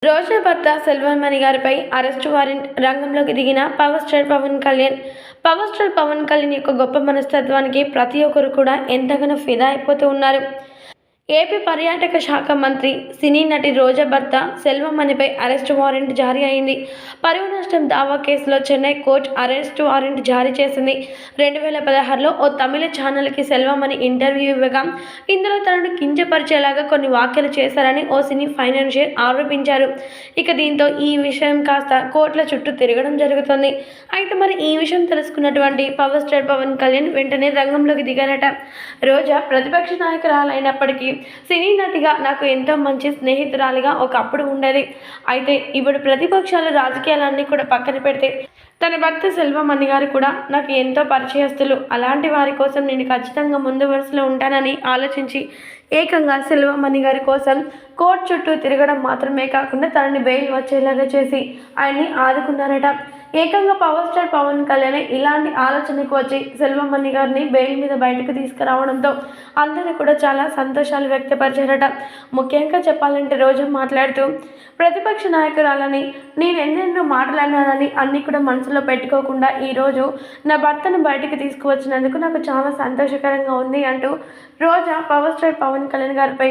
రోజా భర్త సెల్వన్ మణి గారిపై arrest warrant రంగంలోకి దిగిన power star Pawan Kalyan. Power star Pawan Kalyan యొక్క గొప్ప మనస్తత్వానికి ప్రతి ఒక్కరు కూడా ఎంతగానో ఫిదా అయిపోతూ ఉన్నారు. ఏపీ పర్యాటక శాఖ మంత్రి సినీ నటి రోజా భర్త సెల్వమణిపై అరెస్టు వారెంట్ జారీ అయింది. పరువు నష్టం దావా కేసులో చెన్నై కోర్టు అరెస్టు వారెంట్ జారీ చేసింది. 2016లో ఓ తమిళ ఛానల్కి సెల్వమణి ఇంటర్వ్యూ ఇవ్వగా ఇందులో తనను కించపరిచేలాగా కొన్ని వ్యాఖ్యలు చేశారని ఓ సినీ ఫైనాన్షియర్ ఆరోపించారు. ఇక దీంతో ఈ విషయం కాస్త కోర్టుల చుట్టూ తిరగడం జరుగుతుంది. అయితే మరి ఈ విషయం తెలుసుకున్నటువంటి పవర్ స్టార్ పవన్ కళ్యాణ్ వెంటనే రంగంలోకి దిగారట. రోజా ప్రతిపక్ష నాయకురాలైనప్పటికీ సినీ నటిగా నాకు ఎంతో మంచి స్నేహితురాలిగా ఒకప్పుడు ఉండేది. అయితే ఇప్పుడు ప్రతిపక్షాల రాజకీయాలన్నీ కూడా పక్కన పెడితే తన భర్త సెల్వమణి గారు కూడా నాకు ఎంతో పరిచయస్తులు. అలాంటి వారి కోసం నేను ఖచ్చితంగా ముందు వరుసలో ఉంటానని ఆలోచించి ఏకంగా సెల్వమణి గారి కోసం కోర్టు చుట్టూ తిరగడం మాత్రమే కాకుండా తనని బెయిల్ వచ్చేలాగా చేసి ఆయన్ని ఆదుకున్నారట. ఏకంగా పవర్ స్టార్ పవన్ కళ్యాణ్ ఇలాంటి ఆలోచనకు వచ్చి సెల్వమణి గారిని బెయిల్ మీద బయటకు తీసుకురావడంతో అందరూ కూడా చాలా సంతోషాలు వ్యక్తపరిచారట. ముఖ్యంగా చెప్పాలంటే రోజు మాట్లాడుతూ ప్రతిపక్ష నాయకురాలని నేను ఎన్నెన్నో మాట్లాడినానని అన్నీ కూడా మనసులో పెట్టుకోకుండా ఈరోజు నా భర్తను బయటకు తీసుకువచ్చినందుకు నాకు చాలా సంతోషకరంగా ఉంది అంటూ రోజా పవర్ స్టార్ పవన్ కళ్యాణ్ గారిపై